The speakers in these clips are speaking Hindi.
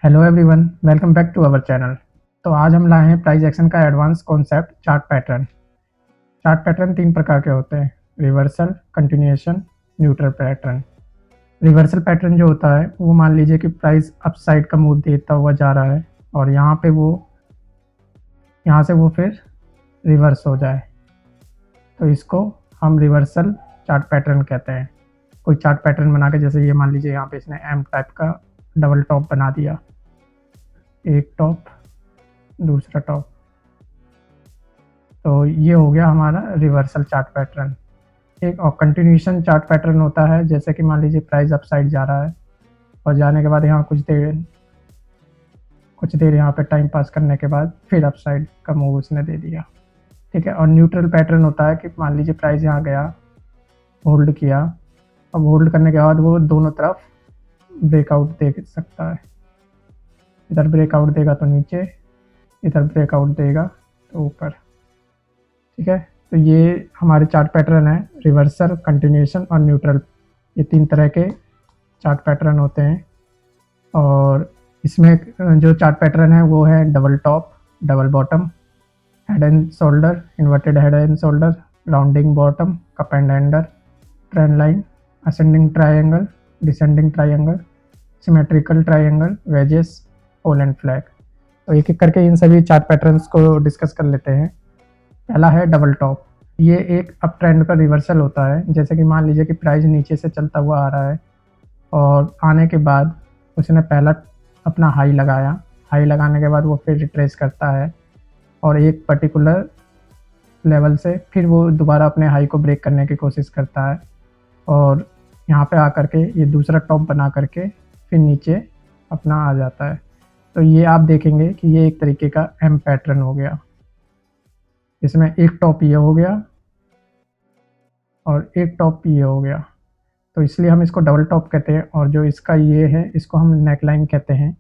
Hello everyone, welcome back to our channel. तो आज हम लाए हैं प्राइस एक्शन का advance concept chart pattern. Chart pattern तीन प्रकार के होते हैं: reversal, continuation, neutral pattern. Reversal pattern जो होता है वो मान लीजिए कि प्राइस अपसाइड का मूव देता हुआ जा रहा है और यहाँ से वो फिर रिवर्स हो जाए, तो इसको हम रिवर्सल चार्ट पैटर्न कहते हैं। कोई चार्ट पैटर्न बना के, जैसे ये मान लीजिए यहाँ पे इसने एम टाइप का डबल टॉप बना दिया, एक टॉप दूसरा टॉप, तो ये हो गया हमारा रिवर्सल चार्ट पैटर्न। एक और कंटिन्यूएशन चार्ट पैटर्न होता है, जैसे कि मान लीजिए प्राइस अपसाइड जा रहा है और जाने के बाद यहाँ कुछ देर यहाँ पे टाइम पास करने के बाद फिर अपसाइड का मूव उसने दे दिया, ठीक है। और न्यूट्रल पैटर्न होता है कि मान लीजिए प्राइस यहाँ गया, होल्ड किया, अब होल्ड करने के बाद वो दोनों तरफ ब्रेकआउट दे सकता है। इधर ब्रेकआउट देगा तो नीचे, इधर ब्रेकआउट देगा तो ऊपर, ठीक है। तो ये हमारे चार्ट पैटर्न है, रिवर्सल, कंटिन्यूएशन और न्यूट्रल। ये तीन तरह के चार्ट पैटर्न होते हैं। और इसमें जो चार्ट पैटर्न है वो है double top, double bottom, head and shoulder, inverted head and shoulder, rounding bottom, cup and under, trend line, ascending triangle, descending triangle, symmetrical triangle, wedges, pole and flag. तो एक एक करके इन सभी चार्ट पैटर्न्स को डिस्कस कर लेते हैं। पहला है डबल टॉप। ये एक अप ट्रेंड पर रिवर्सल होता है। जैसे कि मान लीजिए कि प्राइस नीचे से चलता हुआ आ रहा है और आने के बाद उसने पहला अपना हाई लगाया, हाई लगाने के बाद वो फिर रिट्रेस करता है और एक पर्टिकुलर लेवल से फिर वो दोबारा अपने हाई को ब्रेक करने की कोशिश करता है और यहाँ पे आकर के ये दूसरा टॉप बना करके फिर नीचे अपना आ जाता है। तो ये आप देखेंगे कि ये एक तरीके का एम पैटर्न हो गया। इसमें एक टॉप ये हो गया और एक टॉप ये हो गया, तो इसलिए हम इसको डबल टॉप कहते हैं। और जो इसका ये है, इसको हम नेकलाइन कहते हैं।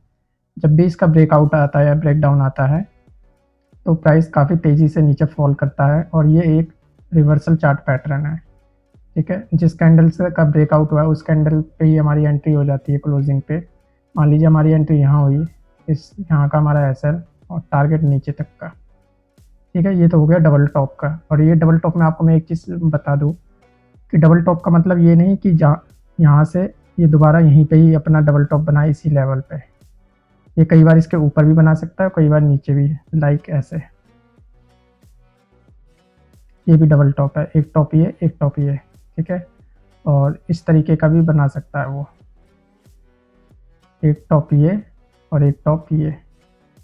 जब भी इसका ब्रेकआउट आता है या ब्रेक डाउन आता है तो प्राइस काफ़ी तेज़ी से नीचे फॉल करता है और ये एक रिवर्सल चार्ट पैटर्न है, ठीक है। जिस कैंडल से का ब्रेकआउट हुआ है उस कैंडल पे ही हमारी एंट्री हो जाती है क्लोजिंग पे। मान लीजिए हमारी एंट्री यहाँ हुई, इस यहाँ का हमारा एसएल और टारगेट नीचे तक का, ठीक है। ये तो हो गया डबल टॉप का। और ये डबल टॉप में आपको मैं एक चीज़ बता दूँ कि डबल टॉप का मतलब ये नहीं कि यहाँ से ये दोबारा यहीं पे ही अपना डबल टॉप बनाए इसी लेवल पे। ये कई बार इसके ऊपर भी बना सकता है, कई बार नीचे भी, लाइक ऐसे। ये भी डबल टॉप है, एक टॉप ये, एक टॉप ये, ठीक है। और इस तरीके का भी बना सकता है वो, एक टॉप ये और एक टॉप ये।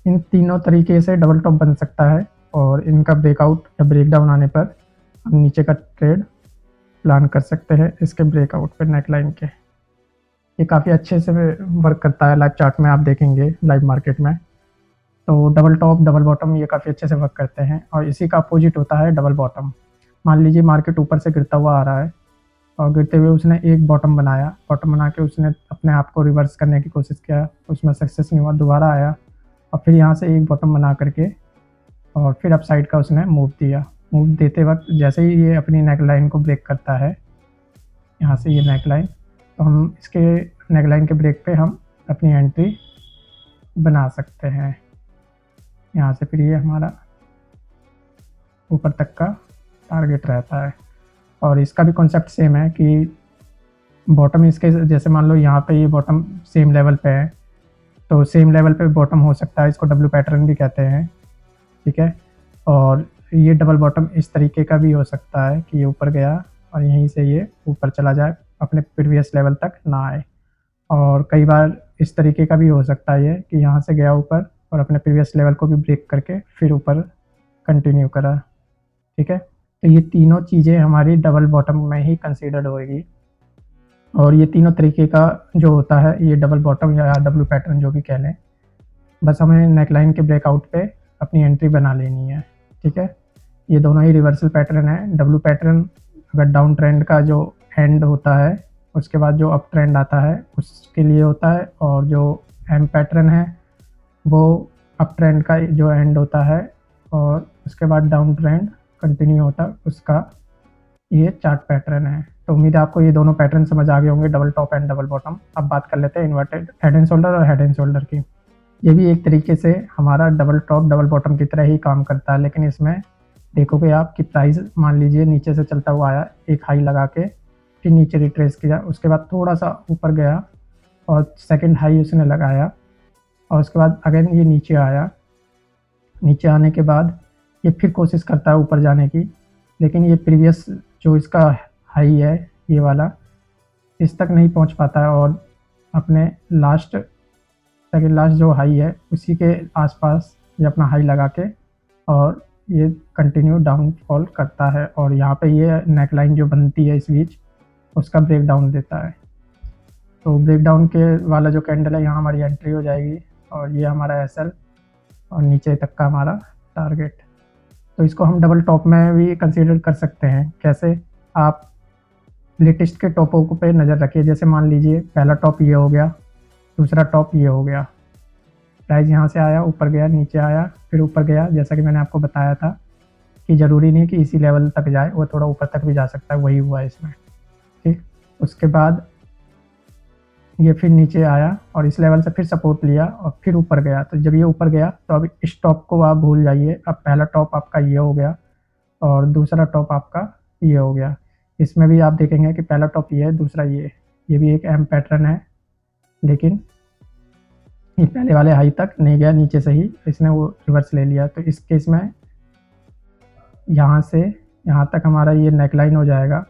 इन तीनों तरीके से डबल टॉप बन सकता है और इनका ब्रेकआउट या ब्रेक डाउन आने पर हम नीचे का ट्रेड प्लान कर सकते हैं इसके ब्रेकआउट पर नेकलाइन के। ये काफ़ी अच्छे से वर्क करता है लाइव चार्ट में, आप देखेंगे लाइव मार्केट में। तो डबल टॉप, डबल बॉटम ये काफ़ी अच्छे से वर्क करते हैं। और इसी का अपोजिट होता है डबल बॉटम। मान लीजिए मार्केट ऊपर से गिरता हुआ आ रहा है और गिरते हुए उसने एक बॉटम बनाया, बॉटम बना के उसने अपने आप को रिवर्स करने की कोशिश किया, उसमें सक्सेस नहीं हुआ, दोबारा आया और फिर यहाँ से एक बॉटम बना करके और फिर अप साइड का उसने मूव दिया। मूव देते वक्त जैसे ही ये अपनी नेक लाइन को ब्रेक करता है, यहाँ से ये नेक लाइन, तो हम इसके नेक लाइन के ब्रेक पे हम अपनी एंट्री बना सकते हैं। यहाँ से फिर ये हमारा ऊपर तक का टारगेट रहता है। और इसका भी कॉन्सेप्ट सेम है कि बॉटम इसके, जैसे मान लो यहाँ पे ये बॉटम सेम लेवल पे है, तो सेम लेवल पे बॉटम हो सकता है, इसको डब्ल्यू पैटर्न भी कहते हैं, ठीक है। और ये डबल बॉटम इस तरीके का भी हो सकता है कि ये ऊपर गया और यहीं से ये ऊपर चला जाए, अपने प्रीवियस लेवल तक ना आए। और कई बार इस तरीके का भी हो सकता है ये कि यहाँ से गया ऊपर और अपने प्रीवियस लेवल को भी ब्रेक करके फिर ऊपर कंटिन्यू करा, ठीक है। तो ये तीनों चीज़ें हमारी डबल बॉटम में ही कंसीडर्ड होएगी। और ये तीनों तरीके का जो होता है, ये डबल बॉटम या डब्ल्यू पैटर्न जो भी कह लें, बस हमें नेकलाइन के ब्रेकआउट पे अपनी एंट्री बना लेनी है, ठीक है। ये दोनों ही रिवर्सल पैटर्न है। डब्ल्यू पैटर्न अगर डाउन ट्रेंड का जो एंड होता है उसके बाद जो अप ट्रेंड आता है उसके लिए होता है, और जो एम पैटर्न है वो अप ट्रेंड का जो एंड होता है और उसके बाद डाउन ट्रेंड कंटिन्यू होता है, उसका ये चार्ट पैटर्न है। तो उम्मीद है आपको ये दोनों पैटर्न समझ आ गए होंगे, double top and double bottom. अब बात कर लेते हैं इन्वर्टेड हेड एंड शोल्डर और हेड एंड शोल्डर की। ये भी एक तरीके से हमारा डबल टॉप डबल बॉटम की तरह ही काम करता है, लेकिन इसमें देखोगे आप कि प्राइस मान लीजिए नीचे से चलता हुआ आया, एक हाई लगा के फिर नीचे रिट्रेस किया, उसके बाद थोड़ा सा ऊपर गया और सेकंड हाई उसने लगाया, और उसके बाद अगेन ये नीचे आया। नीचे आने के बाद ये फिर कोशिश करता है ऊपर जाने की, लेकिन ये प्रीवियस जो इसका हाई है ये वाला, इस तक नहीं पहुंच पाता है, और अपने सेकंड लास्ट जो हाई है उसी के आसपास ये अपना हाई लगा के और ये कंटिन्यू डाउनफॉल करता है, और यहाँ पे ये नेकलाइन जो बनती है इस बीच उसका ब्रेक डाउन देता है। तो ब्रेक डाउन के वाला जो कैंडल है यहाँ हमारी एंट्री हो जाएगी, और ये हमारा एसएल और नीचे तक का हमारा टारगेट। तो इसको हम डबल टॉप में भी कंसीडर कर सकते हैं। कैसे? आप लेटेस्ट के टॉपों पे नज़र रखिए। जैसे मान लीजिए पहला टॉप ये हो गया, दूसरा टॉप ये हो गया, प्राइस यहाँ से आया, ऊपर गया, नीचे आया, फिर ऊपर गया। जैसा कि मैंने आपको बताया था कि ज़रूरी नहीं कि इसी लेवल तक जाए, वो थोड़ा ऊपर तक भी जा सकता है, वही हुआ है इसमें। ठीक, उसके बाद ये फिर नीचे आया और इस लेवल से फिर सपोर्ट लिया और फिर ऊपर गया। तो जब ये ऊपर गया तो अब इस टॉप को आप भूल जाइए। अब पहला टॉप आपका ये हो गया और दूसरा टॉप आपका ये हो गया। इसमें भी आप देखेंगे कि पहला टॉप ये है, दूसरा ये भी एक एम पैटर्न है, लेकिन ये पहले वाले हाई तक नहीं गया, नीचे से ही इसने वो रिवर्स ले लिया। तो इस केस में यहाँ से यहाँ तक हमारा ये नेकलाइन हो जाएगा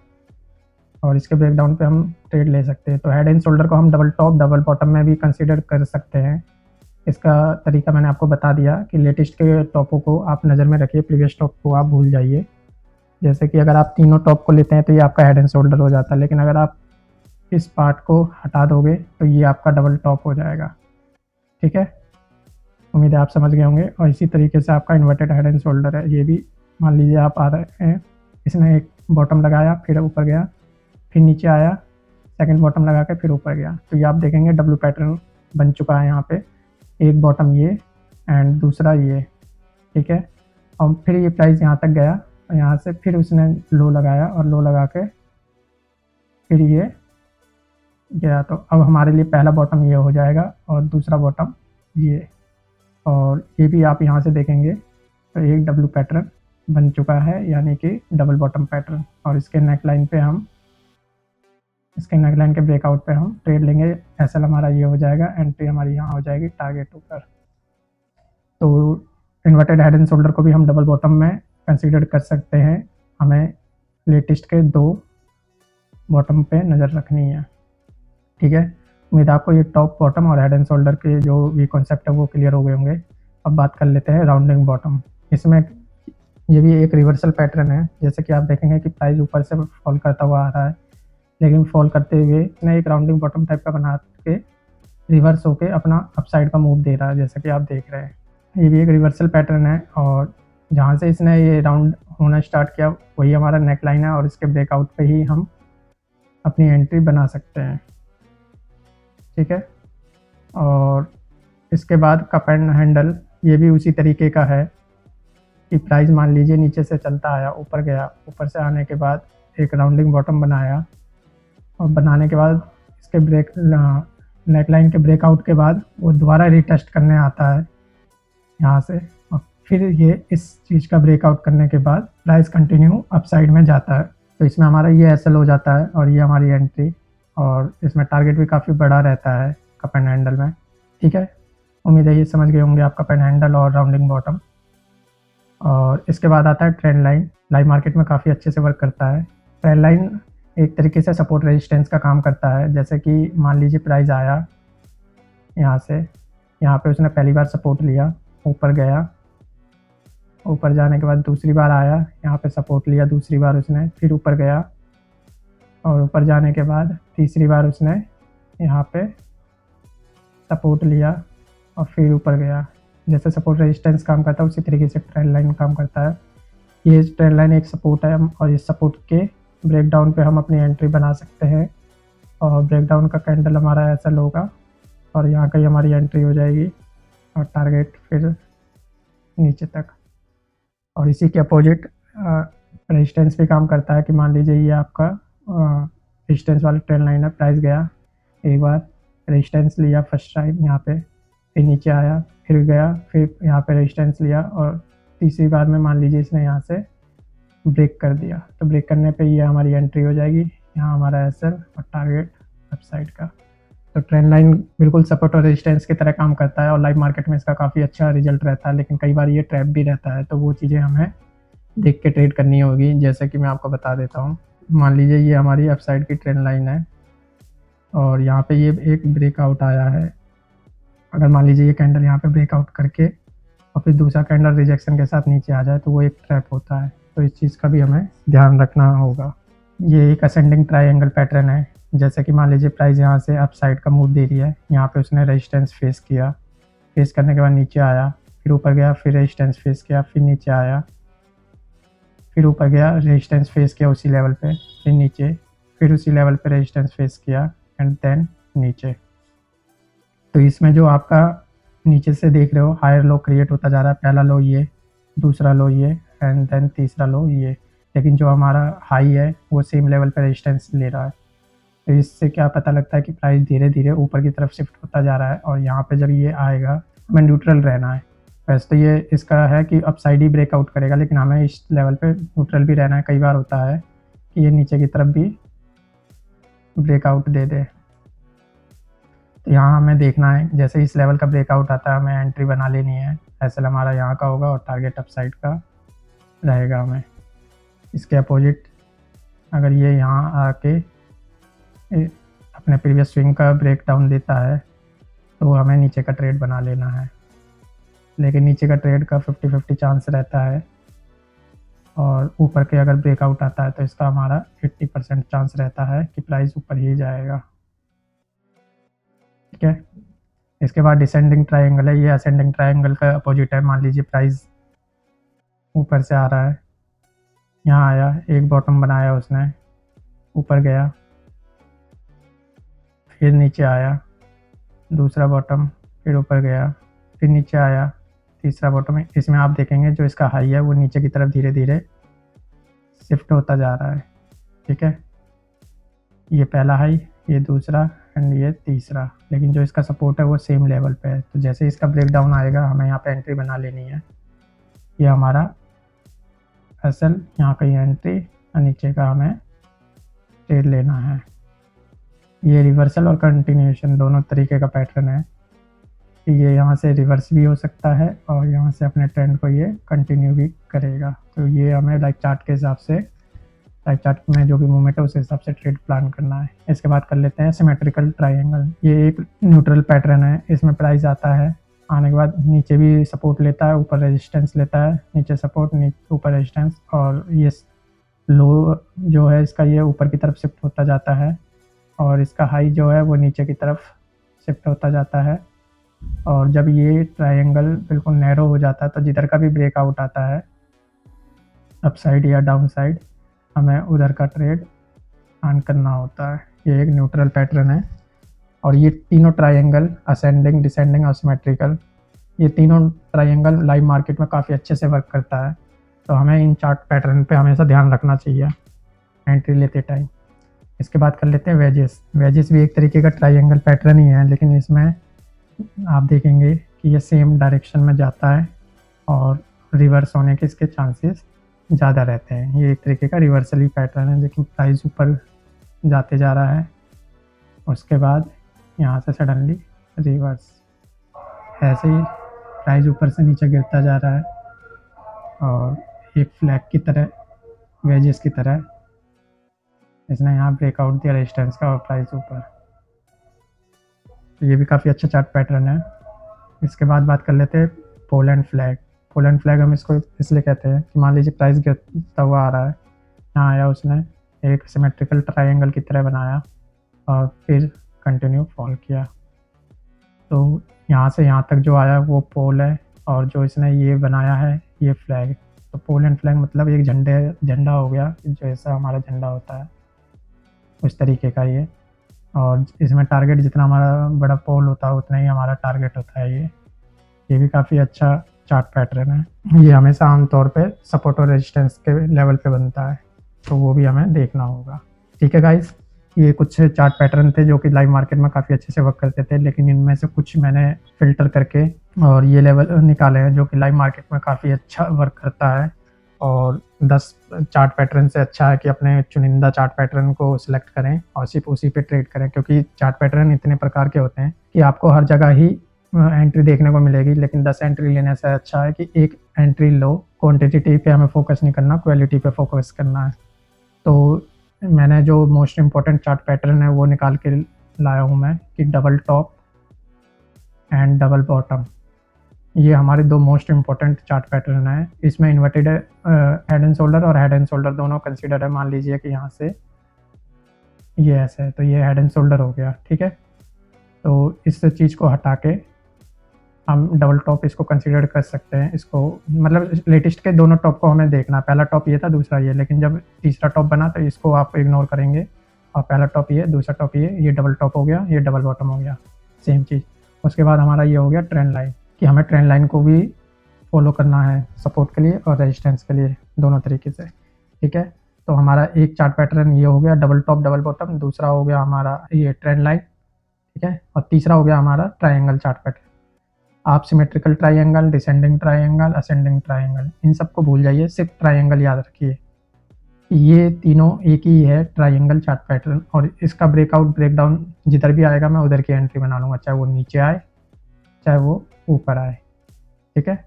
और इसके ब्रेकडाउन पे हम ट्रेड ले सकते हैं। तो हेड एंड शोल्डर को हम डबल टॉप डबल बॉटम में भी कंसीडर कर सकते हैं। इसका तरीका मैंने आपको बता दिया कि लेटेस्ट के टॉपों को आप नज़र में रखिए, प्रीवियस टॉप को आप भूल जाइए। जैसे कि अगर आप तीनों टॉप को लेते हैं तो ये आपका हेड एंड शोल्डर हो जाता है, लेकिन अगर आप इस पार्ट को हटा दोगे तो ये आपका डबल टॉप हो जाएगा। ठीक है, उम्मीद है आप समझ गए होंगे। और इसी तरीके से आपका इन्वर्टेड हेड एंड शोल्डर है, ये भी मान लीजिए आप आ रहे हैं, इसने एक बॉटम लगाया, फिर ऊपर गया, फिर नीचे आया, सेकंड बॉटम लगा के फिर ऊपर गया। तो ये आप देखेंगे डब्ल्यू पैटर्न बन चुका है यहाँ पे, एक बॉटम ये एंड दूसरा ये। ठीक है, और फिर ये प्राइस यहाँ तक गया और यहाँ से फिर उसने लो लगाया और लो लगा के फिर ये गया। तो अब हमारे लिए पहला बॉटम ये हो जाएगा और दूसरा बॉटम ये, और ये भी आप यहाँ से देखेंगे तो एक डब्ल्यू पैटर्न बन चुका है, यानी कि डबल बॉटम पैटर्न। और इसके नेकलाइन के ब्रेकआउट पे हम ट्रेड लेंगे। एसएल हमारा ये हो जाएगा, एंट्री हमारी यहाँ हो जाएगी टारगेट ऊपर। तो इन्वर्टेड हेड एंड शोल्डर को भी हम डबल बॉटम में कंसीडर कर सकते हैं। हमें लेटेस्ट के दो बॉटम पे नज़र रखनी है। ठीक है, उम्मीद आपको ये टॉप बॉटम और हेड एंड शोल्डर के जो भी कॉन्सेप्ट है वो क्लियर हो गए होंगे। अब बात कर लेते हैं राउंडिंग बॉटम। इसमें ये भी एक रिवर्सल पैटर्न है। जैसे कि आप देखेंगे कि प्राइस ऊपर से फॉल करता हुआ आ रहा है, लेकिन फॉल करते हुए इसने एक राउंडिंग बॉटम टाइप का बना के रिवर्स होके अपना अपसाइड का मूव दे रहा है, जैसा कि आप देख रहे हैं। ये भी एक रिवर्सल पैटर्न है, और जहाँ से इसने ये राउंड होना स्टार्ट किया वही हमारा नेक लाइन है, और इसके ब्रेकआउट पे ही हम अपनी एंट्री बना सकते हैं। ठीक है, और इसके बाद कप एंड हैंडल, ये भी उसी तरीके का है कि प्राइस मान लीजिए नीचे से चलता आया, ऊपर गया, ऊपर से आने के बाद एक राउंडिंग बॉटम बनाया, और बनाने के बाद इसके नेकलाइन के ब्रेकआउट के बाद वो दोबारा रीटेस्ट करने आता है यहाँ से, और फिर ये इस चीज़ का ब्रेकआउट करने के बाद प्राइस कंटिन्यू अपसाइड में जाता है। तो इसमें हमारा ये एसएल हो जाता है और ये हमारी एंट्री, और इसमें टारगेट भी काफ़ी बड़ा रहता है कप एंड हैंडल में। ठीक है, उम्मीद है ये समझ गए होंगे आप कप एंड हैंडल और राउंडिंग बॉटम। और इसके बाद आता है ट्रेंड लाइन। लाइव मार्केट में काफ़ी अच्छे से वर्क करता है। ट्रेंड लाइन एक तरीके से सपोर्ट रेजिस्टेंस का काम करता है। जैसे कि मान लीजिए प्राइस आया यहाँ से, यहाँ पे उसने पहली बार सपोर्ट लिया, ऊपर गया, ऊपर जाने के बाद दूसरी बार आया, यहाँ पे सपोर्ट लिया दूसरी बार उसने, फिर ऊपर गया, और ऊपर जाने के बाद तीसरी बार उसने यहाँ पे सपोर्ट लिया और फिर ऊपर गया। जैसे सपोर्ट रेजिस्टेंस काम करता है उसी तरीके से ट्रेंड लाइन काम करता है। ये ट्रेंड लाइन एक सपोर्ट है, और इस सपोर्ट के ब्रेकडाउन पे हम अपनी एंट्री बना सकते हैं, और ब्रेकडाउन का कैंडल हमारा ऐसा होगा और यहाँ कहीं हमारी एंट्री हो जाएगी और टारगेट फिर नीचे तक। और इसी के अपोजिट रेजिस्टेंस भी काम करता है कि मान लीजिए ये आपका रेजिस्टेंस वाला ट्रेंड लाइन है, प्राइस गया, एक बार रेजिस्टेंस लिया फर्स्ट टाइम यहाँ पे, फिर नीचे आया, फिर गया, फिर यहाँ पे रेजिस्टेंस लिया और तीसरी बार में मान लीजिए इसने यहाँ से ब्रेक कर दिया, तो ब्रेक करने पे ये हमारी एंट्री हो जाएगी। यहाँ हमारा एसएल और टारगेट अपसाइड का। तो ट्रेंड लाइन बिल्कुल सपोर्ट और रेजिस्टेंस की तरह काम करता है और लाइव मार्केट में इसका काफ़ी अच्छा रिजल्ट रहता है, लेकिन कई बार ये ट्रैप भी रहता है, तो वो चीज़ें हमें देख के ट्रेड करनी होगी। जैसे कि मैं आपको बता देता हूँ, मान लीजिए ये हमारी अपसाइड की ट्रेंड लाइन है और यहाँ पे ये एक ब्रेकआउट आया है। अगर मान लीजिए ये कैंडल यहाँ पे ब्रेकआउट करके और फिर दूसरा कैंडल रिजेक्शन के साथ नीचे आ जाए, तो वो एक ट्रैप होता है। तो इस चीज़ का भी हमें ध्यान रखना होगा। ये एक असेंडिंग ट्रायंगल पैटर्न है। जैसे कि मान लीजिए प्राइस यहाँ से अप साइड का मूव दे रही है, यहाँ पे उसने रेजिस्टेंस फेस किया, फेस करने के बाद नीचे आया, फिर ऊपर गया, फिर रेजिस्टेंस फेस किया, फिर नीचे आया, फिर ऊपर गया, रेजिस्टेंस फेस किया उसी लेवल पे, फिर नीचे, फिर उसी लेवल पे रेजिस्टेंस फेस किया एंड देन नीचे। तो इसमें जो आपका नीचे से देख रहे हो हायर लो क्रिएट होता जा रहा है। पहला लो ये, दूसरा लो ये एंड देन तीसरा लो ये, लेकिन जो हमारा हाई है वो सेम लेवल पे रेजिस्टेंस ले रहा है। तो इससे क्या पता लगता है कि प्राइस धीरे धीरे ऊपर की तरफ शिफ्ट होता जा रहा है और यहाँ पे जब ये आएगा हमें न्यूट्रल रहना है। वैसे तो ये इसका है कि अपसाइड ही ब्रेकआउट करेगा, लेकिन हमें इस लेवल पे न्यूट्रल भी रहना है। कई बार होता है कि ये नीचे की तरफ भी ब्रेकआउट दे दे, तो यहाँ हमें देखना है जैसे इस लेवल का ब्रेकआउट आता है हमें एंट्री बना लेनी है। एसएल हमारा यहाँ का होगा और टारगेट अपसाइड का रहेगा। हमें इसके अपोजिट अगर ये यहाँ आके अपने प्रीवियस स्विंग का ब्रेकडाउन देता है तो हमें नीचे का ट्रेड बना लेना है, लेकिन नीचे का ट्रेड का 50-50 चांस रहता है और ऊपर के अगर ब्रेकआउट आता है तो इसका हमारा 80% चांस रहता है कि प्राइस ऊपर ही जाएगा। ठीक है। इसके बाद डिसेंडिंग ट्रायंगल है। ये असेंडिंग ट्रायंगल का अपोजिट है। मान लीजिए प्राइस ऊपर से आ रहा है, यहाँ आया, एक बॉटम बनाया उसने, ऊपर गया, फिर नीचे आया, दूसरा बॉटम, फिर ऊपर गया, फिर नीचे आया, तीसरा बॉटम है। इसमें आप देखेंगे जो इसका हाई है वो नीचे की तरफ धीरे धीरे शिफ्ट होता जा रहा है। ठीक है, ये पहला हाई, ये दूसरा एंड ये तीसरा, लेकिन जो इसका सपोर्ट है वो सेम लेवल पे है। तो जैसे इसका ब्रेकडाउन आएगा हमें यहाँ पे एंट्री बना लेनी है। ये हमारा एसएल, यहाँ का एंट्री और नीचे का हमें ट्रेड लेना है। ये रिवर्सल और कंटिन्यूएशन दोनों तरीके का पैटर्न है कि ये यहाँ से रिवर्स भी हो सकता है और यहाँ से अपने ट्रेंड को ये कंटिन्यू भी करेगा। तो ये हमें लाइक चार्ट के हिसाब से, लाइक चार्ट में जो भी मूवमेंट है उस हिसाब से ट्रेड प्लान करना है। इसके बाद कर लेते हैं सिमेट्रिकल ट्रायंगल। ये एक न्यूट्रल पैटर्न है। इसमें प्राइस आता है, आने के बाद नीचे भी सपोर्ट लेता है, ऊपर रेजिस्टेंस लेता है, नीचे सपोर्ट, ऊपर रेजिस्टेंस, और ये लो जो है इसका ये ऊपर की तरफ शिफ्ट होता जाता है और इसका हाई जो है वो नीचे की तरफ शिफ्ट होता जाता है। और जब ये ट्रायंगल बिल्कुल नैरो हो जाता है तो जिधर का भी ब्रेकआउट आता है अप साइड या डाउन साइड, हमें उधर का ट्रेड ऑन करना होता है। ये एक न्यूट्रल पैटर्न है और ये तीनों ट्रायंगल असेंडिंग, डिसेंडिंग और सिमेट्रिकल, ये तीनों ट्रायंगल लाइव मार्केट में काफ़ी अच्छे से वर्क करता है। तो हमें इन चार्ट पैटर्न पे हमेशा ध्यान रखना चाहिए एंट्री लेते टाइम। इसके बाद कर लेते हैं वेजेस। वेजेस भी एक तरीके का ट्रायंगल पैटर्न ही है, लेकिन इसमें आप देखेंगे कि ये सेम डायरेक्शन में जाता है और रिवर्स होने के इसके चांसेस ज़्यादा रहते हैं। ये एक तरीके का रिवर्सली पैटर्न है, लेकिन प्राइस ऊपर जाते जा रहा है, उसके बाद यहाँ से सडनली रिवर्स, ऐसे ही प्राइस ऊपर से नीचे गिरता जा रहा है और एक फ्लैग की तरह, वेजेस की तरह इसने यहाँ ब्रेकआउट दिया रेजिस्टेंस का और प्राइस ऊपर। तो ये भी काफ़ी अच्छा चार्ट पैटर्न है। इसके बाद बात कर लेते हैं pole and flag. Pole and flag हम इसको इसलिए कहते हैं कि मान लीजिए प्राइस गिरता हुआ आ रहा है, यहाँ आया, उसने एक सिमेट्रिकल ट्रायंगल की तरह बनाया और फिर कंटिन्यू फॉल किया। तो यहाँ से यहाँ तक जो आया वो पोल है और जो इसने ये बनाया है ये फ्लैग। तो पोल एंड फ्लैग मतलब एक झंडा हो गया, जैसा हमारा झंडा होता है उस तरीके का ये, और इसमें टारगेट जितना हमारा बड़ा पोल होता है उतना ही हमारा टारगेट होता है। ये भी काफ़ी अच्छा चार्ट पैटर्न है। ये हमेशा आमतौर पे सपोर्ट और रेजिस्टेंस के लेवल पे बनता है, तो वो भी हमें देखना होगा। ठीक है गाइस, ये कुछ चार्ट पैटर्न थे जो कि लाइव मार्केट में काफ़ी अच्छे से वर्क करते थे, लेकिन इनमें से कुछ मैंने फ़िल्टर करके और ये लेवल निकाले हैं जो कि लाइव मार्केट में काफ़ी अच्छा वर्क करता है। और 10 चार्ट पैटर्न से अच्छा है कि अपने चुनिंदा चार्ट पैटर्न को सिलेक्ट करें और सिर्फ उसी पे ट्रेड करें, क्योंकि चार्ट पैटर्न इतने प्रकार के होते हैं कि आपको हर जगह ही एंट्री देखने को मिलेगी, लेकिन 10 एंट्री लेने से अच्छा है कि एक एंट्री लो। क्वांटिटी पे हमें फोकस नहीं करना, क्वालिटी पे फोकस करना है। तो मैंने जो मोस्ट इम्पोर्टेंट चार्ट पैटर्न है वो निकाल के लाया हूँ मैं कि double top and double bottom, ये हमारे दो मोस्ट इम्पोर्टेंट चार्ट पैटर्न है। इसमें इन्वर्टेड हेड एंड शोल्डर और हेड एंड शोल्डर दोनों कंसीडर है। मान लीजिए कि यहाँ से ये ऐसे है तो ये हेड एंड शोल्डर हो गया, ठीक है। तो इस चीज़ को हटा के हम डबल टॉप इसको कंसीडर कर सकते हैं। इसको मतलब लेटेस्ट के दोनों टॉप को हमें देखना, पहला टॉप ये था, दूसरा ये, लेकिन जब तीसरा टॉप बना तो इसको आप इग्नोर करेंगे। और पहला टॉप ये, दूसरा टॉप ये डबल टॉप हो गया, ये डबल बॉटम हो गया, सेम चीज़। उसके बाद हमारा ये हो गया ट्रेंड लाइन, कि हमें ट्रेंड लाइन को भी फॉलो करना है सपोर्ट के लिए और रेजिस्टेंस के लिए, दोनों तरीके से, ठीक है। तो हमारा एक चार्ट पैटर्न ये हो गया डबल टॉप डबल बॉटम, दूसरा हो गया हमारा ये ट्रेंड लाइन, ठीक है, और तीसरा हो गया हमारा ट्रायंगल चार्ट पैटर्न। आप symmetrical triangle, descending triangle, ascending triangle, इन सबको भूल जाइए, सिर्फ ट्रायंगल याद रखिए। ये तीनों एक ही है ट्रायंगल चार्ट पैटर्न, और इसका ब्रेकआउट ब्रेकडाउन जिधर भी आएगा मैं उधर की एंट्री बना लूँगा, चाहे वो नीचे आए चाहे वो ऊपर आए, ठीक है।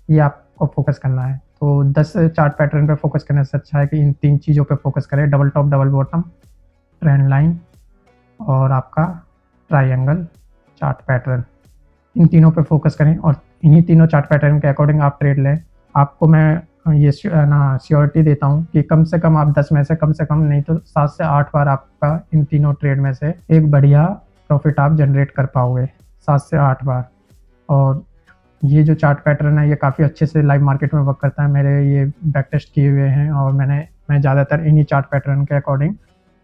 ये आपको फोकस करना है। तो 10 चार्ट पैटर्न पे फोकस करने से अच्छा है कि इन तीन चीज़ों पे फोकस करें, double top double bottom, trend line और आपका ट्रायंगल चार्ट पैटर्न, इन तीनों पे फोकस करें और इन्हीं तीनों चार्ट पैटर्न के अकॉर्डिंग आप ट्रेड लें। आपको मैं ये श्योरिटी देता हूँ कि कम से कम आप 10 में से कम नहीं तो 7 से 8 बार आपका इन तीनों ट्रेड में से एक बढ़िया प्रॉफिट आप जनरेट कर पाओगे, 7 से 8 बार। और ये जो चार्ट पैटर्न है ये काफ़ी अच्छे से लाइव मार्केट में वर्क करता है। मेरे ये बैक टेस्ट किए हुए हैं और मैं ज़्यादातर इन्हीं चार्ट पैटर्न के अकॉर्डिंग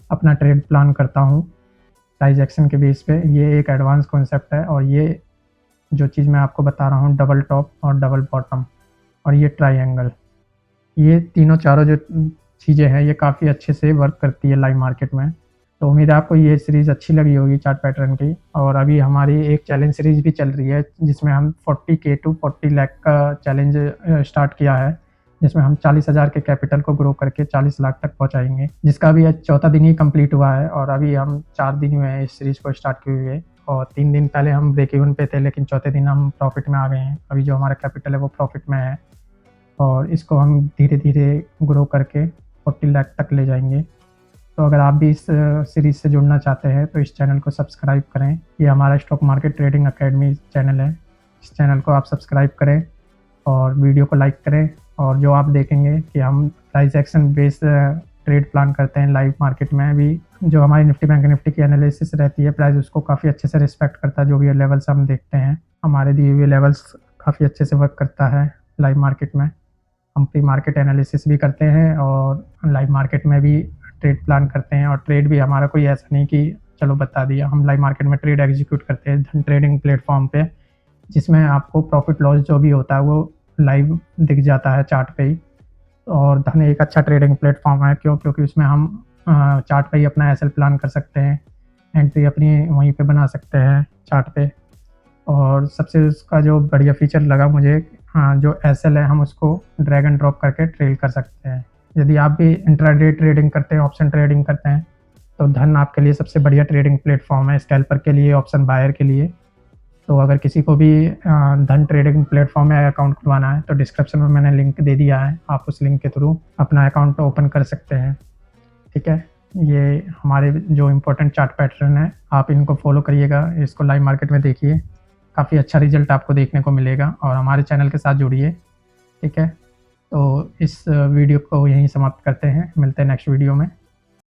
अपना ट्रेड प्लान करता हूँ प्राइस एक्शन के बेस पे। ये एक एडवांस कॉन्सेप्ट है और ये जो चीज़ मैं आपको बता रहा हूँ डबल टॉप और डबल बॉटम और ये ट्रायंगल, ये तीनों चारों जो चीज़ें हैं ये काफ़ी अच्छे से वर्क करती है लाइव मार्केट में। तो उम्मीद है आपको ये सीरीज़ अच्छी लगी होगी चार्ट पैटर्न की। और अभी हमारी एक चैलेंज सीरीज़ भी चल रही है जिसमें हम 40K to 40 लाख का चैलेंज स्टार्ट किया है, जिसमें हम 40,000 के कैपिटल को ग्रो करके 40 लाख तक पहुंचाएंगे, जिसका अभी चौथा दिन ही कंप्लीट हुआ है। और अभी हम 4 दिन हुए हैं इस सीरीज़ को स्टार्ट किए हुए, और 3 दिन पहले हम ब्रेक इवन पे थे, लेकिन चौथे दिन हम प्रॉफिट में आ गए हैं। अभी जो हमारा कैपिटल है वो प्रॉफिट में है और इसको हम धीरे धीरे ग्रो करके 40 लाख तक ले जाएंगे। तो अगर आप भी इस सीरीज़ से जुड़ना चाहते हैं तो इस चैनल को सब्सक्राइब करें। ये हमारा stock market trading academy channel है, इस चैनल को आप सब्सक्राइब करें और वीडियो को लाइक करें। और जो आप देखेंगे कि हम price action based trade plan करते हैं लाइव मार्केट में भी, जो हमारी निफ्टी बैंक निफ्टी की एनालिसिस रहती है, प्राइस उसको काफ़ी अच्छे से रिस्पेक्ट करता है। जो भी लेवल्स हम देखते हैं हमारे दिए हुए लेवल्स काफ़ी अच्छे से वर्क करता है लाइव मार्केट में। हम प्री मार्केट एनालिसिस भी करते हैं और लाइव मार्केट में भी ट्रेड प्लान करते हैं। और ट्रेड भी हमारा कोई ऐसा नहीं कि चलो बता दिया, हम लाइव मार्केट में ट्रेड एग्जीक्यूट करते हैं धन ट्रेडिंग प्लेटफॉर्म पे, जिसमें आपको प्रॉफिट लॉस जो भी होता है वो लाइव दिख जाता है चार्ट पे ही। और धन एक अच्छा ट्रेडिंग प्लेटफॉर्म है, क्योंकि उसमें हम चार्ट पे ही अपना एसएल प्लान कर सकते हैं, एंट्री अपनी वहीं पे बना सकते हैं चार्ट पे। और सबसे उसका जो बढ़िया फीचर लगा मुझे, जो एसएल है हम उसको ड्रैग एंड ड्रॉप करके ट्रेड कर सकते हैं। यदि आप भी इंट्राडे ट्रेडिंग करते हैं, ऑप्शन ट्रेडिंग करते हैं, तो धन आपके लिए सबसे बढ़िया ट्रेडिंग प्लेटफॉर्म है स्कैल्पर के लिए, ऑप्शन बायर के लिए। तो अगर किसी को भी धन ट्रेडिंग प्लेटफॉर्म में अकाउंट खुलवाना है तो डिस्क्रिप्शन में मैंने लिंक दे दिया है, आप उस लिंक के थ्रू अपना अकाउंट ओपन कर सकते हैं, ठीक है। ये हमारे जो इम्पोर्टेंट चार्ट पैटर्न है आप इनको फॉलो करिएगा, इसको लाइव मार्केट में देखिए, काफ़ी अच्छा रिजल्ट आपको देखने को मिलेगा। और हमारे चैनल के साथ जुड़िए, ठीक है। तो इस वीडियो को यहीं समाप्त करते हैं, मिलते हैं नेक्स्ट वीडियो में।